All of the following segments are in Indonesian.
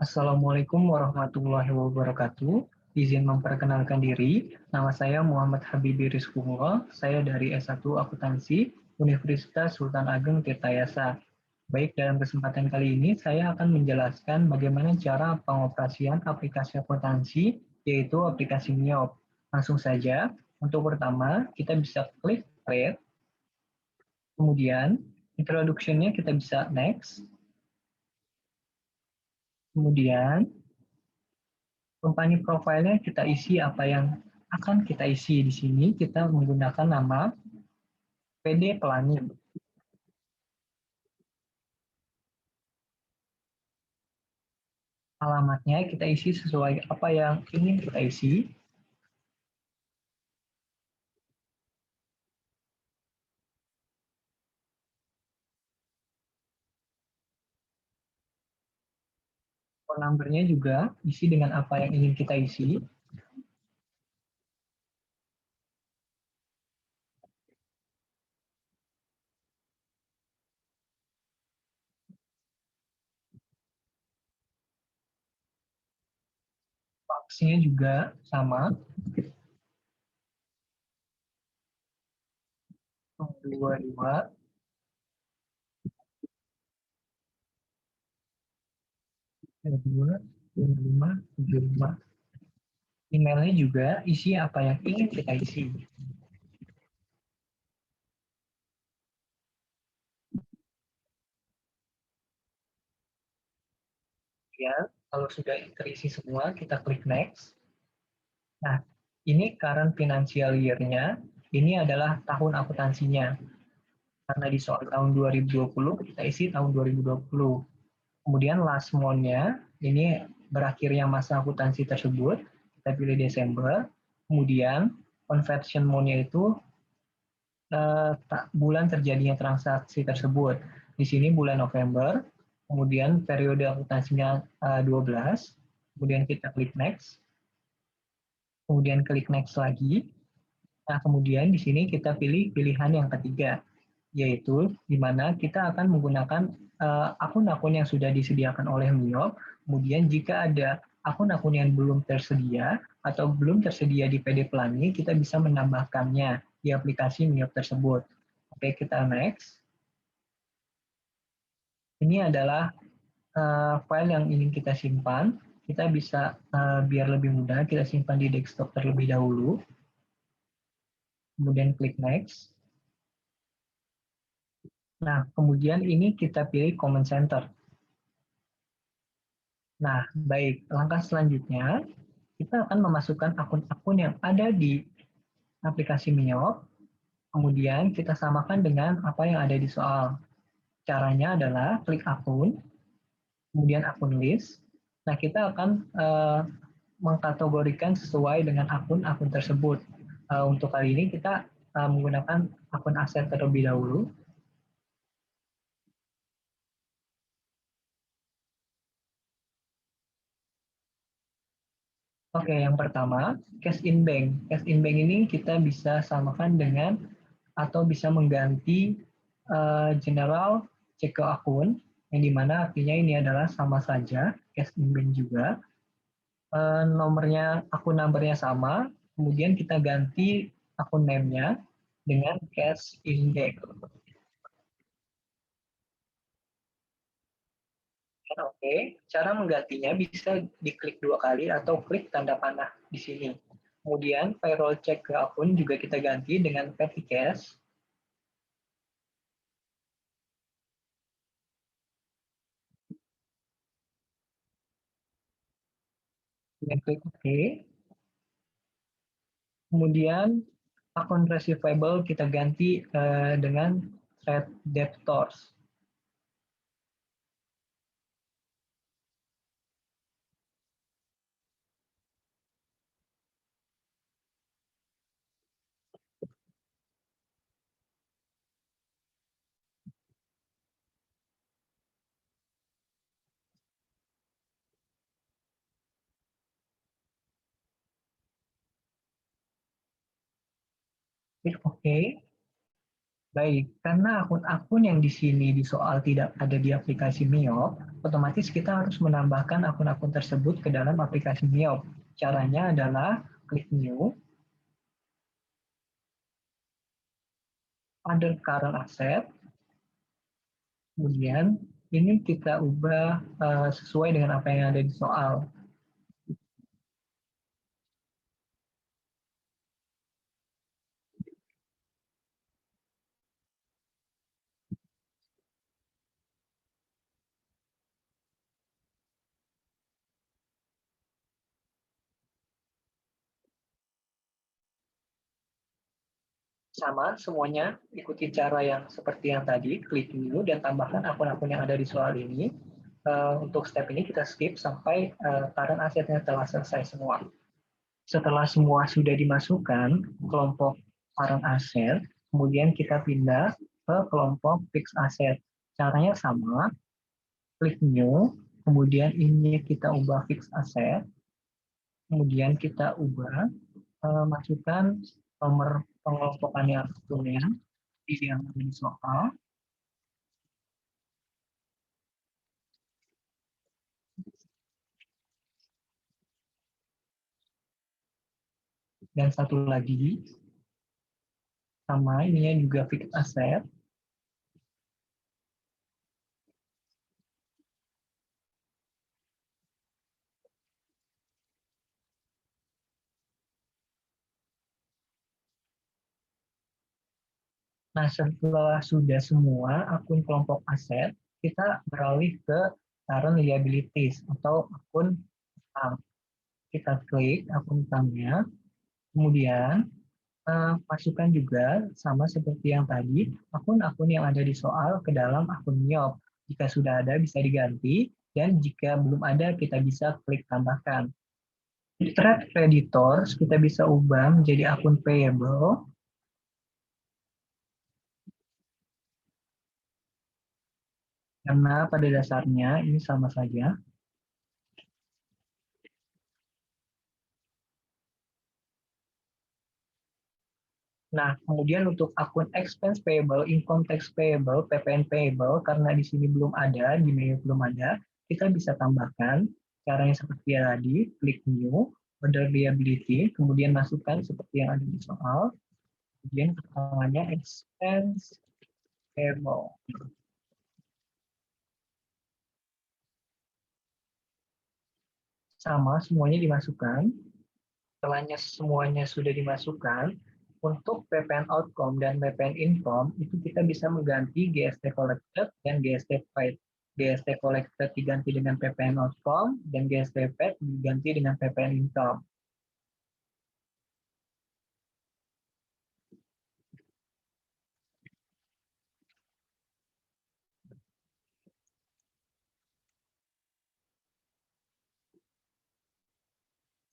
Assalamualaikum warahmatullahi wabarakatuh. Izin memperkenalkan diri, nama saya Muhammad Habibi Rizkumullah. Saya dari S1 Akuntansi Universitas Sultan Ageng Tirtayasa. Baik, dalam kesempatan kali ini saya akan menjelaskan bagaimana cara pengoperasian aplikasi akuntansi, yaitu aplikasi MIOP. Langsung saja, untuk pertama kita bisa klik Create, kemudian introduction-nya kita bisa Next, kemudian company profile-nya kita isi apa yang akan kita isi di sini. Kita menggunakan nama PD Pelangi. Alamatnya kita isi sesuai apa yang ingin kita isi. Phone number-nya juga isi dengan apa yang ingin kita isi. Fax-nya juga sama. 22 32 lima 75. Emailnya juga isi apa yang ingin kita isi. Ya, kalau sudah terisi semua, kita klik next. Nah, ini current financial year-nya, ini adalah tahun akuntansinya. Karena di soal tahun 2020, kita isi tahun 2020. Kemudian last month-nya, ini berakhirnya masa akuntansi tersebut, kita pilih Desember. Kemudian conversion month-nya itu bulan terjadinya transaksi tersebut. Di sini bulan November, kemudian periode akuntansinya 12, kemudian kita klik next, kemudian klik next lagi. Nah, kemudian di sini kita pilih pilihan yang ketiga, yaitu di mana kita akan menggunakan akun-akun yang sudah disediakan oleh MIOP. Kemudian jika ada akun-akun yang belum tersedia atau belum tersedia di PD Pelangi, kita bisa menambahkannya di aplikasi MIOP tersebut. Oke, kita next. Ini adalah file yang ingin kita simpan. Kita bisa, biar lebih mudah, kita simpan di desktop terlebih dahulu. Kemudian klik next. Nah, kemudian ini kita pilih Command Center. Nah, baik. Langkah selanjutnya, kita akan memasukkan akun-akun yang ada di aplikasi Miyop, kemudian kita samakan dengan apa yang ada di soal. Caranya adalah klik akun, kemudian akun list. Nah, kita akan mengkategorikan sesuai dengan akun-akun tersebut. Untuk kali ini kita menggunakan akun aset terlebih dahulu. Oke, yang pertama, cash in bank. Cash in bank ini kita bisa samakan dengan atau bisa mengganti general check ke akun, yang dimana artinya ini adalah sama saja, cash in bank juga. Nomornya, akun numbernya sama, kemudian kita ganti akun name-nya dengan cash in bank. Oke, cara menggantinya bisa diklik dua kali atau klik tanda panah di sini. Kemudian payroll check ke akun juga kita ganti dengan petty cash. Kemudian klik OK. Kemudian akun receivable kita ganti dengan trade debtors. Klik OK. Baik, karena akun-akun yang di sini di soal tidak ada di aplikasi Miop, otomatis kita harus menambahkan akun-akun tersebut ke dalam aplikasi Miop. Caranya adalah klik New, under current asset, kemudian ini kita ubah sesuai dengan apa yang ada di soal. Sama semuanya, ikuti cara yang seperti yang tadi, klik New dan tambahkan akun-akun yang ada di soal ini. Untuk step ini kita skip sampai current asetnya telah selesai semua. Setelah semua sudah dimasukkan kelompok current asset, kemudian kita pindah ke kelompok fixed asset. Caranya sama, klik New, kemudian ini kita ubah fixed asset, kemudian kita ubah masukkan nomor pengelompokannya akunnya di yang ada di soal, dan satu lagi sama ininya juga fixed asset. Nah, setelah sudah semua akun kelompok aset, kita beralih ke current liabilities atau akun utang. Kita klik akun utangnya, kemudian masukkan juga sama seperti yang tadi, akun-akun yang ada di soal ke dalam akun Miop. Jika sudah ada bisa diganti, dan jika belum ada kita bisa klik tambahkan. Trade creditors kita bisa ubah menjadi akun payable, karena pada dasarnya ini sama saja. Nah, kemudian untuk akun expense payable, income tax payable, PPN payable, karena di sini belum ada, di menu belum ada, kita bisa tambahkan. Caranya seperti yang tadi, klik new, order liability, kemudian masukkan seperti yang ada di soal, kemudian keterangannya expense payable. Sama, semuanya dimasukkan. Setelahnya semuanya sudah dimasukkan, untuk PPN outcome dan PPN income itu kita bisa mengganti GST collected dan GST paid. GST collected diganti dengan PPN outcome dan GST paid diganti dengan PPN income.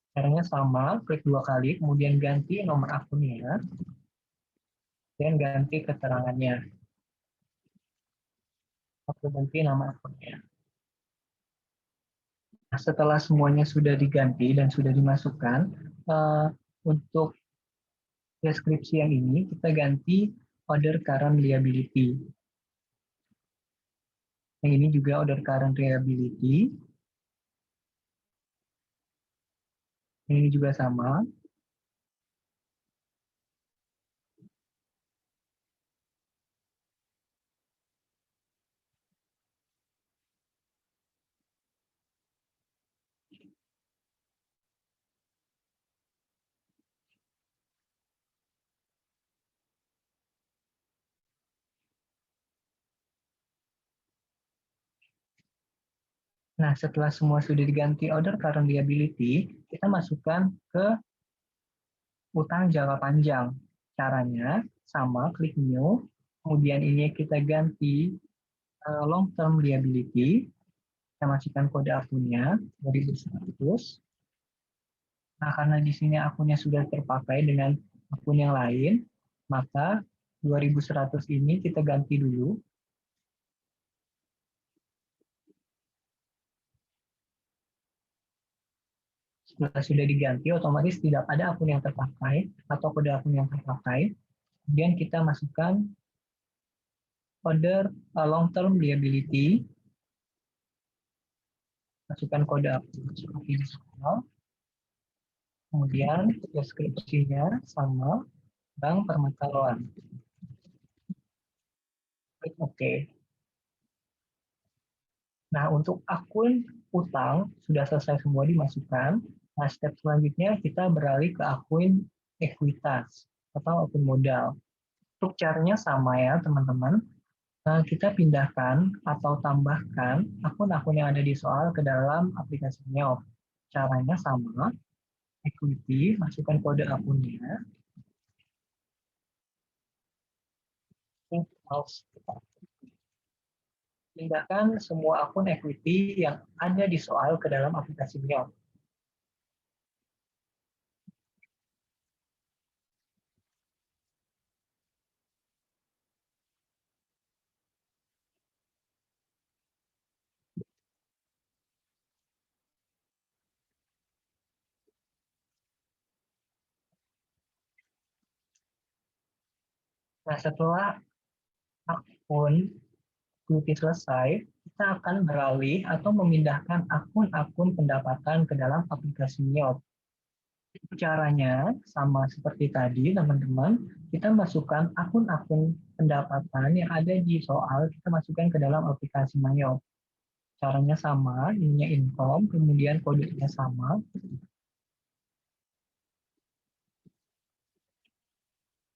Caranya sama, klik 2 kali, kemudian ganti nomor akunnya dan ganti keterangannya. Atau ganti nama akunnya. Nah, setelah semuanya sudah diganti dan sudah dimasukkan, untuk deskripsi yang ini kita ganti order current liability. Yang ini juga order current liability. Yang ini juga sama. Nah, setelah semua sudah diganti order current liability, kita masukkan ke utang jangka panjang. Caranya sama, klik new, kemudian ini kita ganti long term liability, kita masukkan kode akunnya 2100. Nah, karena di sini akunnya sudah terpakai dengan akun yang lain, maka 2100 ini kita ganti dulu. Setelah sudah diganti, otomatis tidak ada akun yang terpakai atau kode akun yang terpakai. Kemudian kita masukkan Order long-term liability, masukkan kode akun seperti di soal. Kemudian deskripsinya sama Bank Permata Loan. Klik OK. Nah, untuk akun utang sudah selesai semua dimasukkan. Nah, step selanjutnya kita beralih ke akun ekuitas atau akun modal. Untuk caranya sama ya, teman-teman. Nah, kita pindahkan atau tambahkan akun-akun yang ada di soal ke dalam aplikasi Neop. Caranya sama, equity, masukkan kode akunnya, pindahkan semua akun equity yang ada di soal ke dalam aplikasi Neop. Nah, setelah akun equity selesai, kita akan beralih atau memindahkan akun-akun pendapatan ke dalam aplikasi Neop. Caranya sama seperti tadi, teman-teman. Kita masukkan akun-akun pendapatan yang ada di soal, kita masukkan ke dalam aplikasi Neop. Caranya sama, ininya income, kemudian kodenya sama.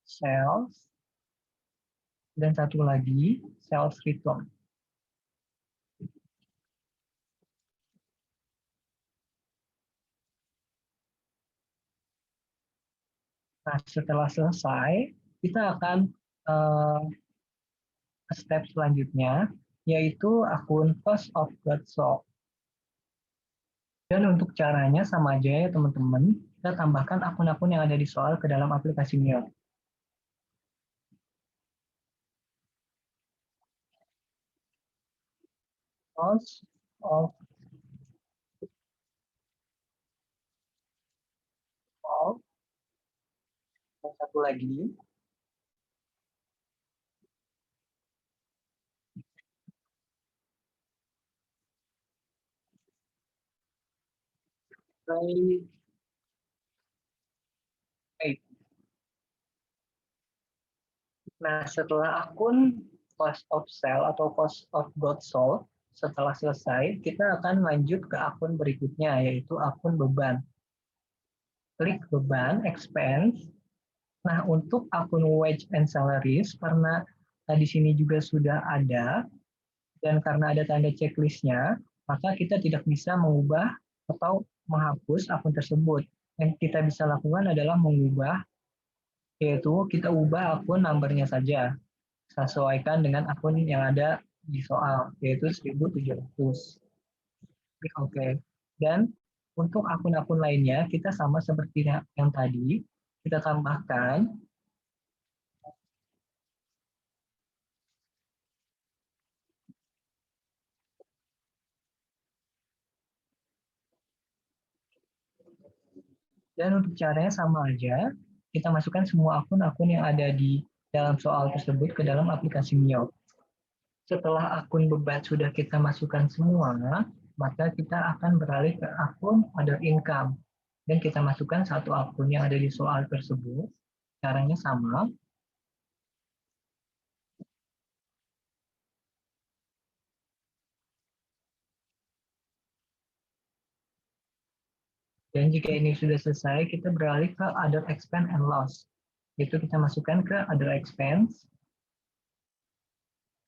Sales, dan satu lagi, sales return. Nah, setelah selesai, kita akan step selanjutnya, yaitu akun cost of goods sold. Dan untuk caranya sama aja ya teman-teman, kita tambahkan akun-akun yang ada di soal ke dalam aplikasi Neop. Cost of sold, dan satu lagi, trade. Nah, setelah akun cost of sale atau cost of goods sold, setelah selesai, kita akan lanjut ke akun berikutnya, yaitu akun beban. Klik beban, expense. Nah, untuk akun wage and salaries, karena di sini juga sudah ada, dan karena ada tanda checklistnya, maka kita tidak bisa mengubah atau menghapus akun tersebut. Yang kita bisa lakukan adalah mengubah, yaitu kita ubah akun numbernya saja. Sesuaikan dengan akun yang ada di soal, yaitu 1700. Klik OK. Dan untuk akun-akun lainnya, kita sama seperti yang tadi, kita tambahkan dan untuk caranya sama aja, kita masukkan semua akun-akun yang ada di dalam soal tersebut ke dalam aplikasi Mio. Setelah akun beban sudah kita masukkan semua, maka kita akan beralih ke akun other income. Dan kita masukkan satu akun yang ada di soal tersebut. Caranya sama. Dan jika ini sudah selesai, kita beralih ke other expense and loss. Itu kita masukkan ke other expense.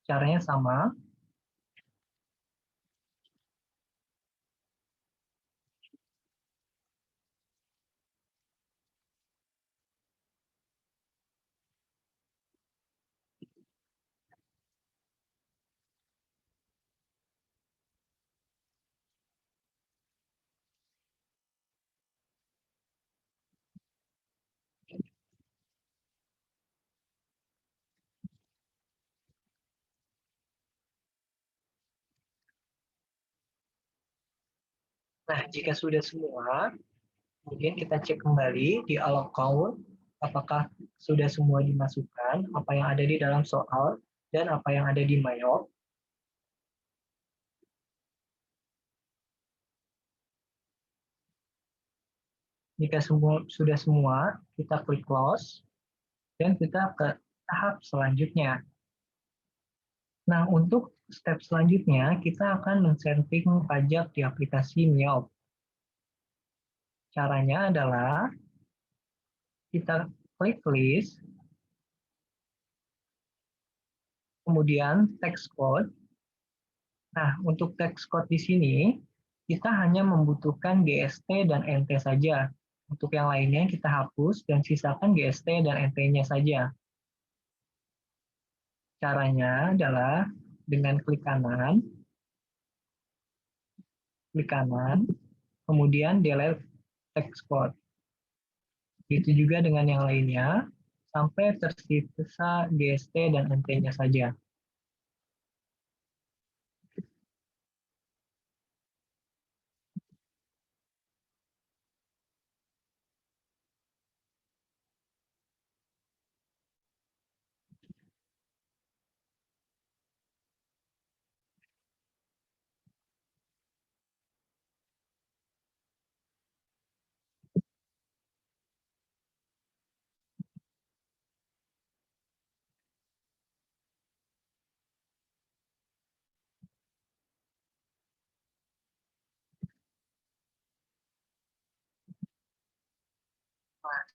Caranya sama. Nah, jika sudah semua, kemudian kita cek kembali di alloc count, apakah sudah semua dimasukkan, apa yang ada di dalam soal. dan apa yang ada di MyOp. Jika sudah semua, kita klik close, dan kita ke tahap selanjutnya. Nah, untuk step selanjutnya, kita akan men-setting pajak di aplikasi MyOp. Caranya adalah kita klik list, kemudian text code. Nah, untuk text code di sini, kita hanya membutuhkan GST dan NT saja. Untuk yang lainnya kita hapus dan sisakan GST dan NT-nya saja. Caranya adalah dengan klik kanan, kemudian delete text code. Begitu juga dengan yang lainnya, sampai tersisa GST dan NT-nya saja.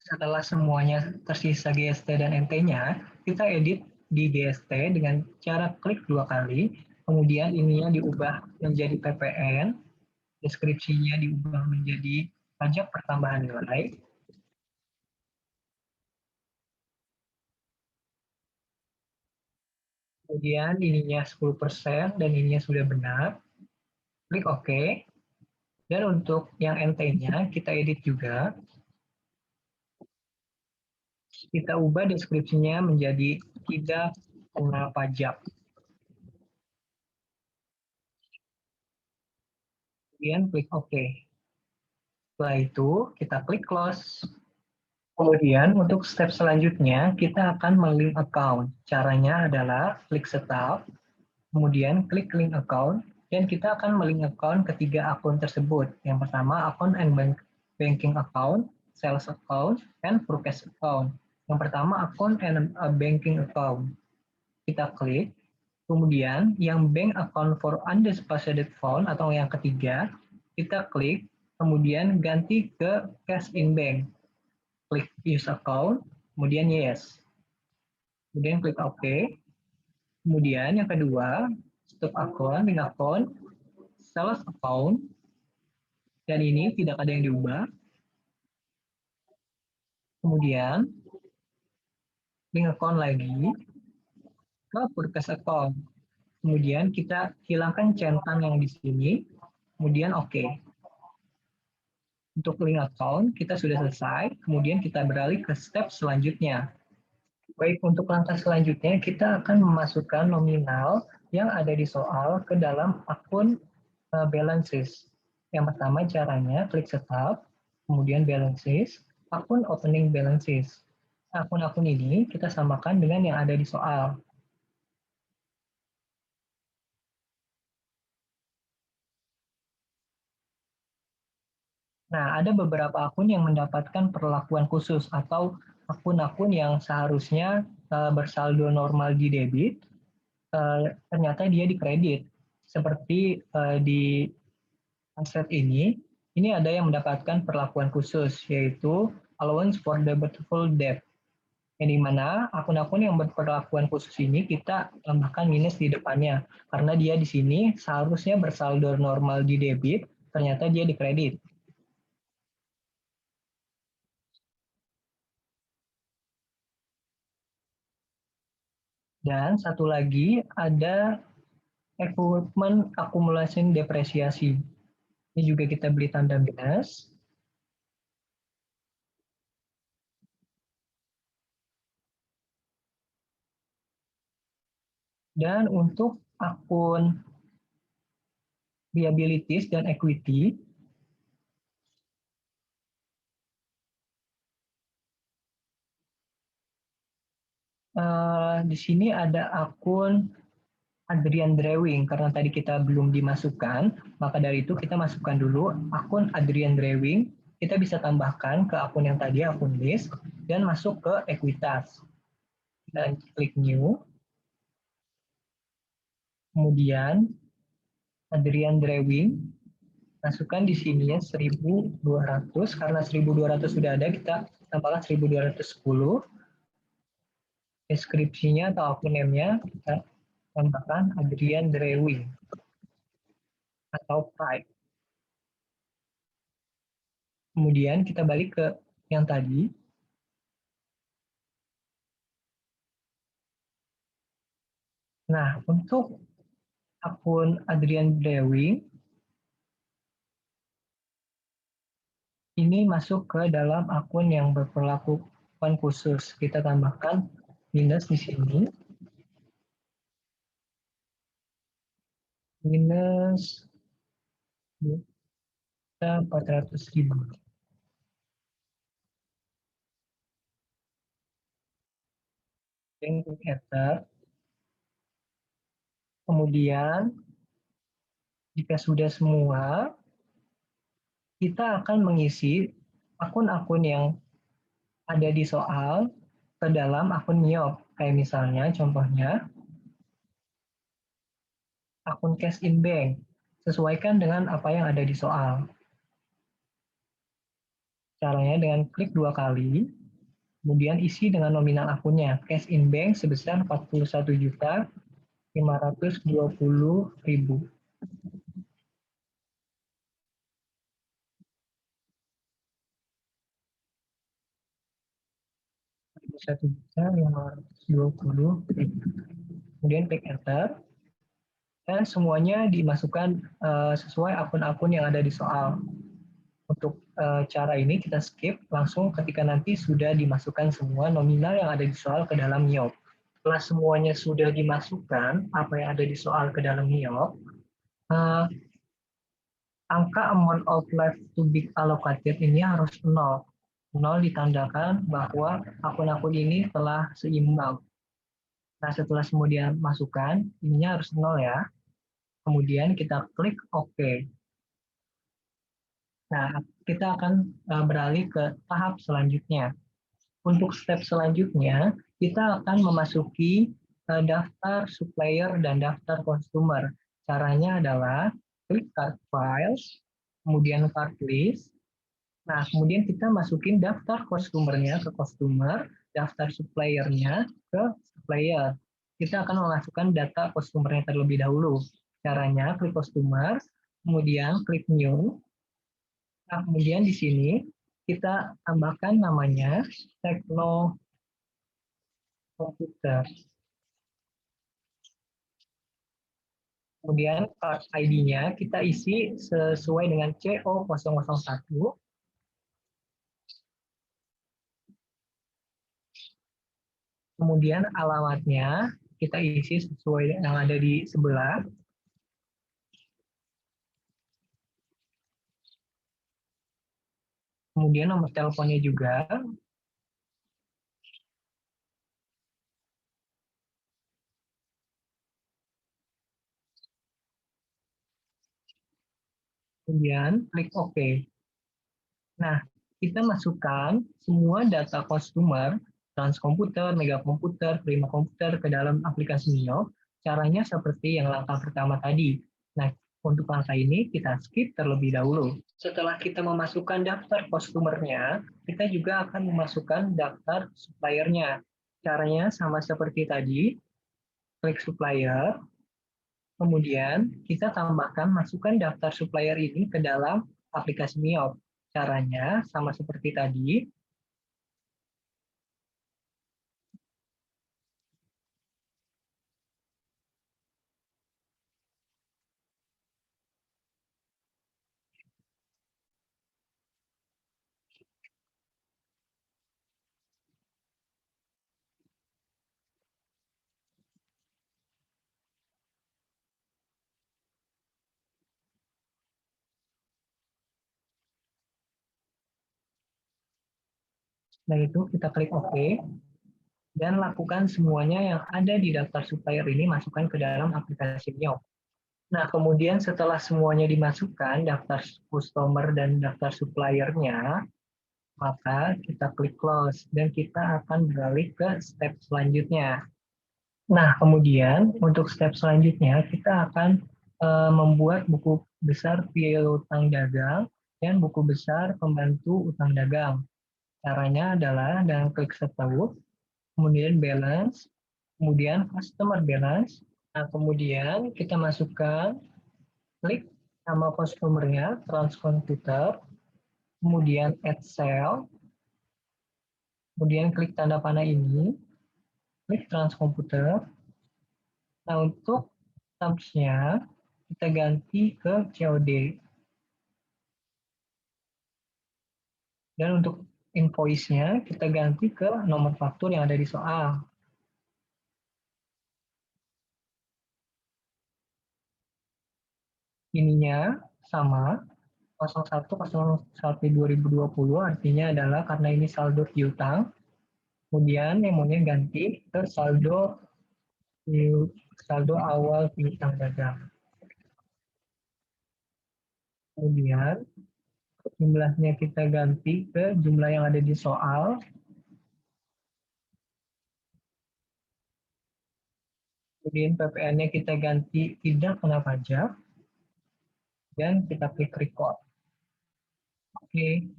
Setelah semuanya tersisa GST dan NT-nya, kita edit di GST dengan cara klik 2 kali, kemudian ininya diubah menjadi PPN, deskripsinya diubah menjadi pajak pertambahan nilai, kemudian ininya 10% dan ininya sudah benar, klik OK, dan untuk yang NT-nya kita edit juga, kita ubah deskripsinya menjadi tidak kena pajak. Kemudian klik OK. Setelah itu, kita klik close. Kemudian untuk step selanjutnya, kita akan melink account. Caranya adalah klik start, kemudian klik link account, dan kita akan melink account ketiga akun tersebut. Yang pertama, akun and banking account, sales account, and forecast account. Yang pertama, akun and banking account. Kita klik, kemudian yang bank account for undisposited fund atau yang ketiga, kita klik, kemudian ganti ke cash in bank. Klik use account, kemudian yes. Kemudian klik OK. Kemudian yang kedua, stop account, link account, sales account, dan ini tidak ada yang diubah. Kemudian link account lagi ke forecast account. Kemudian kita hilangkan centang yang di sini, kemudian OK. Untuk link account kita sudah selesai, kemudian kita beralih ke step selanjutnya. Baik, untuk langkah selanjutnya kita akan memasukkan nominal yang ada di soal ke dalam akun balances. Yang pertama caranya klik start, kemudian balances, akun opening balances. Akun-akun ini kita samakan dengan yang ada di soal. Nah, ada beberapa akun yang mendapatkan perlakuan khusus atau akun-akun yang seharusnya bersaldo normal di debit, ternyata dia di kredit. Seperti di aset ini ada yang mendapatkan perlakuan khusus, yaitu allowance for debitable debt. Yang di mana akun-akun yang berperlakuan khusus ini kita tambahkan minus di depannya, karena dia di sini seharusnya bersaldo normal di debit, ternyata dia di kredit. Dan satu lagi ada equipment accumulation depresiasi. Ini juga kita beri tanda minus. Dan untuk akun liabilities dan equity, Di sini ada akun Adrian Drewing, karena tadi kita belum dimasukkan, maka dari itu kita masukkan dulu akun Adrian Drewing, kita bisa tambahkan ke akun yang tadi, akun list, dan masuk ke ekuitas. Dan klik new, kemudian Adrian Drewing, masukkan di sini ya 1200, karena 1200 sudah ada, kita tambahkan 1210, deskripsinya atau akun name-nya, kita tambahkan Adrian Drewing, atau Pride. Kemudian kita balik ke yang tadi. Nah, untuk akun Adrian Dewing, ini masuk ke dalam akun yang berperlakuan khusus. Kita tambahkan minus di sini, minus 400.000. Enter. Kemudian, jika sudah semua, kita akan mengisi akun-akun yang ada di soal ke dalam akun NIOP. Kayak misalnya, contohnya, akun cash in bank. Sesuaikan dengan apa yang ada di soal. Caranya dengan klik 2 kali, kemudian isi dengan nominal akunnya. Cash in bank sebesar 41.520.000. 41.520.000. Kemudian klik enter. Dan semuanya dimasukkan sesuai akun-akun yang ada di soal. Untuk cara ini kita skip langsung ketika nanti sudah dimasukkan semua nominal yang ada di soal ke dalam NIOP. Setelah semuanya sudah dimasukkan, apa yang ada di soal ke dalam NIOP, angka amount of left to be allocated ini harus 0. 0 ditandakan bahwa akun-akun ini telah seimbang. Nah, setelah semua dia masukkan, ininya harus 0 ya. Kemudian kita klik OK. Nah, kita akan beralih ke tahap selanjutnya. Untuk step selanjutnya, kita akan memasuki daftar supplier dan daftar customer. Caranya adalah klik card files, kemudian card list. Nah, kemudian kita masukin daftar customer-nya ke customer, daftar supplier-nya ke supplier. Kita akan memasukkan data customer-nya terlebih dahulu. Caranya klik customer, kemudian klik new. Nah, kemudian di sini kita tambahkan namanya Tekno Komputer. Kemudian card ID-nya kita isi sesuai dengan CO001. Kemudian alamatnya kita isi sesuai yang ada di sebelah. Kemudian nomor teleponnya juga. Kemudian klik OK. Nah, kita masukkan semua data customer, transkomputer, megakomputer, prima komputer ke dalam aplikasi Mio. Caranya seperti yang langkah pertama tadi. Nah, untuk langkah ini kita skip terlebih dahulu. Setelah kita memasukkan daftar customer-nya, kita juga akan memasukkan daftar supplier-nya. Caranya sama seperti tadi, klik supplier, kemudian kita tambahkan masukkan daftar supplier ini ke dalam aplikasi Mio. Caranya sama seperti tadi. Setelah itu kita klik OK dan lakukan semuanya yang ada di daftar supplier ini masukkan ke dalam aplikasi Mio. Nah, kemudian setelah semuanya dimasukkan, daftar customer dan daftar suppliernya, maka kita klik close dan kita akan beralih ke step selanjutnya. Nah, kemudian untuk step selanjutnya kita akan membuat buku besar piutang dagang dan buku besar pembantu utang dagang. Caranya adalah dengan klik setup, kemudian balance, kemudian customer balance. Nah, kemudian kita masukkan klik nama customer-nya, transkomputer, kemudian add cell, kemudian klik tanda panah ini, klik transkomputer. Nah, untuk terms-nya kita ganti ke COD. Dan untuk invoice-nya kita ganti ke nomor faktur yang ada di soal. Ininya sama, 0101/2020 artinya adalah karena ini saldo piutang, kemudian memonya ganti ke saldo awal piutang dagang. Kemudian jumlahnya kita ganti ke jumlah yang ada di soal. Kemudian PPN-nya kita ganti tidak kena pajak. Dan kita klik record. Oke.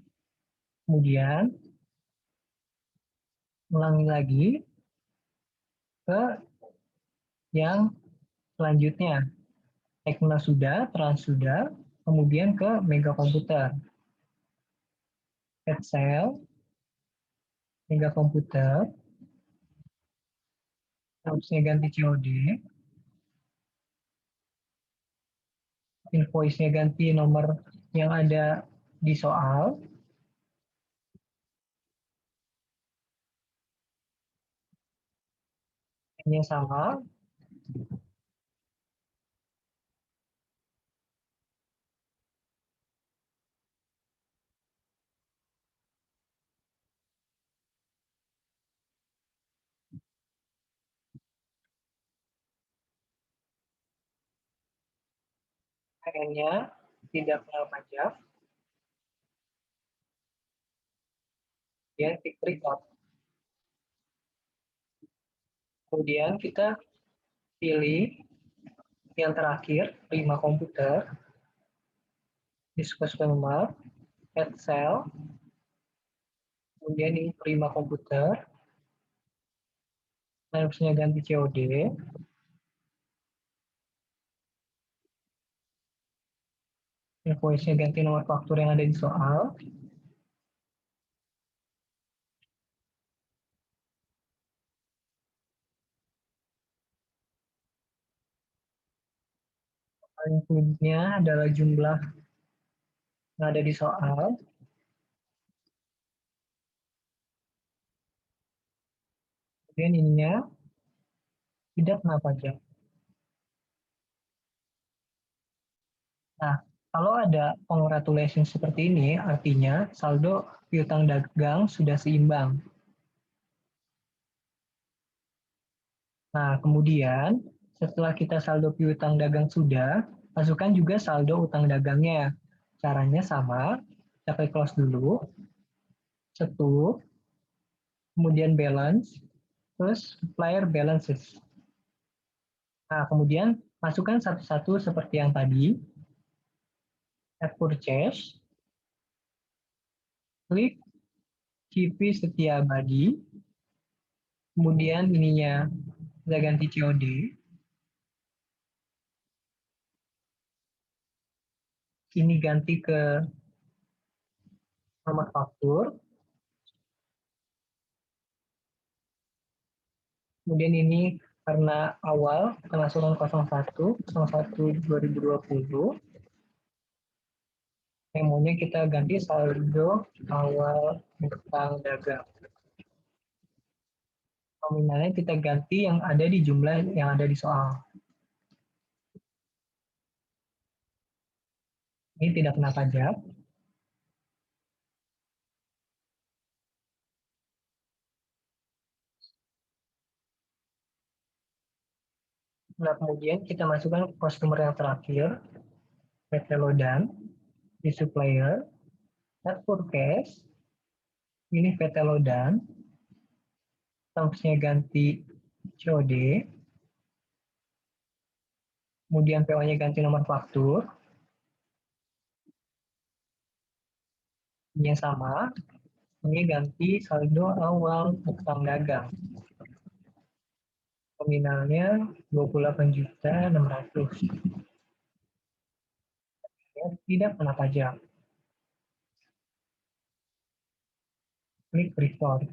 Kemudian ulangi lagi ke yang selanjutnya. Tekna sudah, Trans sudah, kemudian ke Mega Komputer. Excel, Mega Komputer, harusnya ganti COD, invoice-nya ganti nomor yang ada di soal, ini sama, PN-nya tidak kena pajak, kemudian klik record. Kemudian kita pilih yang terakhir, prima komputer, diskus customer, Excel, kemudian ini prima komputer, harusnya ganti COD, invoice-nya ganti nomor faktur yang ada di soal, include-nya adalah jumlah yang ada di soal, kemudian ininya tidak kena pajak. Nah, kalau ada congratulations seperti ini, artinya saldo piutang dagang sudah seimbang. Nah, kemudian setelah kita saldo piutang dagang sudah, masukkan juga saldo utang dagangnya. Caranya sama, kita klik close dulu, setup, kemudian balance, terus supplier balances. Nah, kemudian masukkan satu-satu seperti yang tadi, add purchase, klik CP setia abadi, kemudian ininya kita ganti COD, ini ganti ke nomor faktur, kemudian ini karena awal pemasukan 01/01/2020, memonya kita ganti saldo awal utang dagang. Nominalnya kita ganti yang ada di jumlah yang ada di soal. Ini tidak kena pajak. Nah, kemudian kita masukkan customer yang terakhir, PT Lodan, di supplier, add forecast, pilih PT Lodan, terms-nya ganti COD, kemudian PO-nya ganti nomor faktur, ini yang sama, ini ganti saldo awal utang dagang. Nominalnya 28.600.000. Ya, tidak kena pajak. Klik record.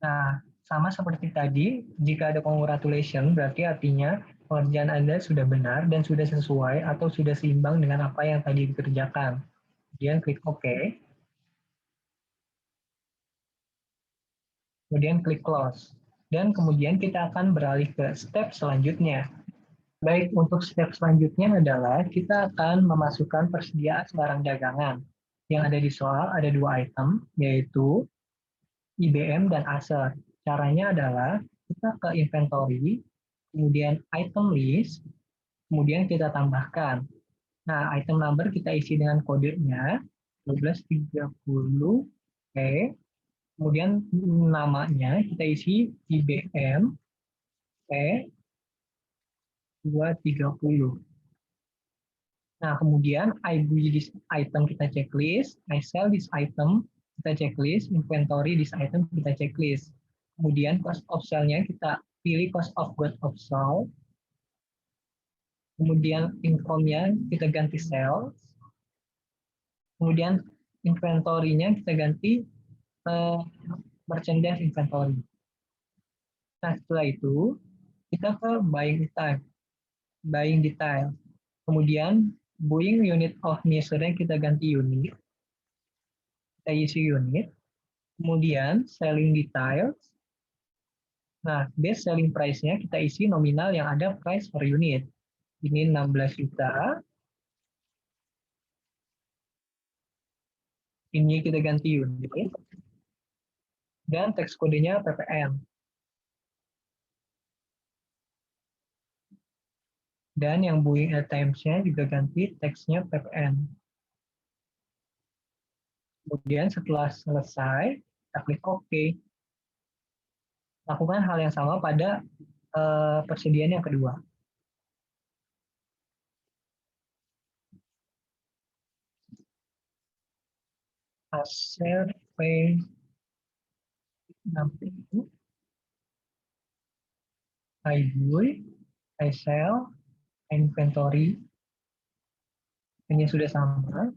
Nah, sama seperti tadi, jika ada congratulation, berarti artinya pekerjaan Anda sudah benar dan sudah sesuai atau sudah seimbang dengan apa yang tadi dikerjakan. Kemudian klik OK. Kemudian klik close. Dan kemudian kita akan beralih ke step selanjutnya. Baik, untuk step selanjutnya adalah kita akan memasukkan persediaan barang dagangan. Yang ada di soal ada 2 item, yaitu IBM dan Acer. Caranya adalah kita ke inventory, kemudian item list, kemudian kita tambahkan. Nah, item number kita isi dengan kodenya 1230 kemudian namanya kita isi IBM P230. Nah, kemudian I buy this item kita checklist, I sell this item kita checklist, inventory this item kita checklist. Kemudian cost of sale-nya kita pilih cost of goods of sold. Kemudian income-nya kita ganti sales. Kemudian inventory-nya kita ganti merchandise inventory. Nah, setelah itu kita ke buying detail. Kemudian buying unit of measure-nya kita ganti unit. Kita isi unit. Kemudian selling details. Nah, base selling price-nya kita isi nominal yang ada price per unit. Ini 16 juta. Ini kita ganti unit. Dan teks kodenya PPN. Dan yang buying items-nya juga ganti teksnya PPN. Kemudian setelah selesai, kita klik OK. Lakukan hal yang sama pada persediaan yang kedua. Acer P60, I buy, I sell, inventory. Ini sudah sama.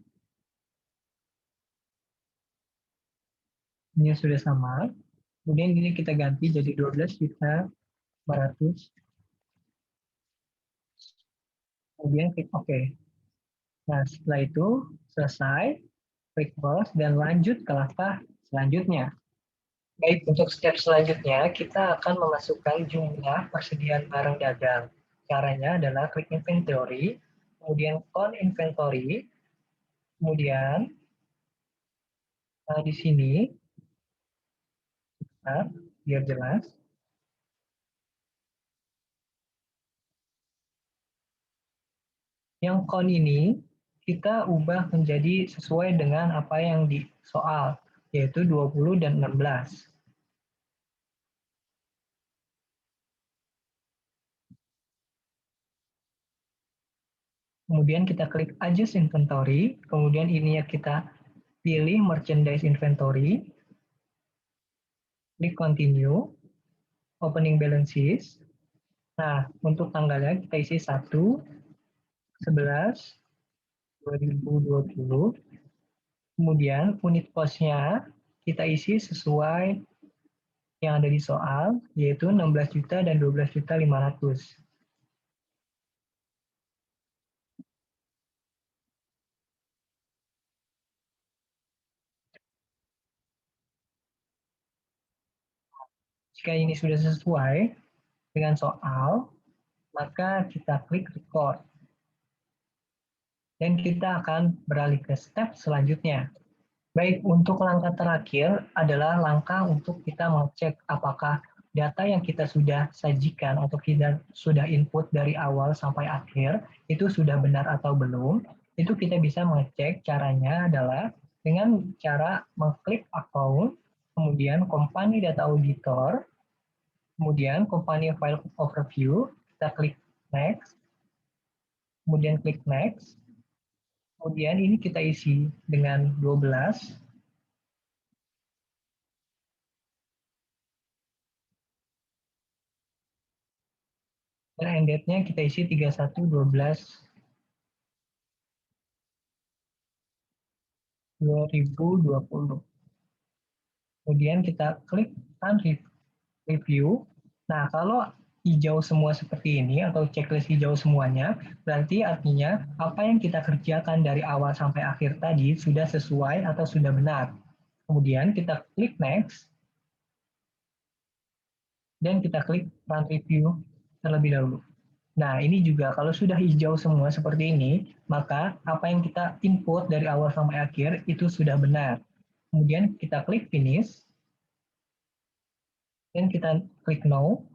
Ini sudah sama. Kemudian ini kita ganti jadi 12.400. Kemudian klik OK. Nah, setelah itu selesai, klik close dan lanjut ke langkah selanjutnya. Baik, untuk step selanjutnya kita akan memasukkan jumlah persediaan barang dagang. Caranya adalah klik inventory, kemudian on inventory, kemudian di sini, nah, biar jelas, yang con ini kita ubah menjadi sesuai dengan apa yang di soal, yaitu 20 dan 16. Kemudian kita klik adjust inventory, kemudian ini ya kita pilih merchandise inventory, klik continue, opening balances. Nah, untuk tanggalnya kita isi 1/11/2020. Kemudian unit cost-nya kita isi sesuai yang ada di soal, yaitu 16 juta dan 12.500.000. Jika ini sudah sesuai dengan soal, maka kita klik record. Dan kita akan beralih ke step selanjutnya. Baik, untuk langkah terakhir adalah langkah untuk kita mengecek apakah data yang kita sudah sajikan atau kita sudah input dari awal sampai akhir itu sudah benar atau belum, itu kita bisa mengecek. Caranya adalah dengan cara mengklik account, kemudian company data auditor, kemudian company file overview, kita klik next, kemudian klik next, kemudian ini kita isi dengan 12, dan end date-nya kita isi 31/12/2020. Kemudian kita klik run review. Nah, kalau hijau semua seperti ini atau checklist hijau semuanya, berarti artinya apa yang kita kerjakan dari awal sampai akhir tadi sudah sesuai atau sudah benar. Kemudian kita klik next, dan kita klik run review terlebih dahulu. Nah, ini juga kalau sudah hijau semua seperti ini, maka apa yang kita input dari awal sampai akhir itu sudah benar. Kemudian kita klik finish, dan kita klik no,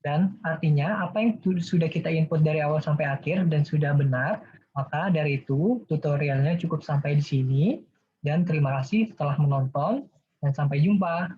dan artinya apa yang sudah kita input dari awal sampai akhir dan sudah benar, maka dari itu tutorialnya cukup sampai di sini, dan terima kasih telah menonton, dan sampai jumpa.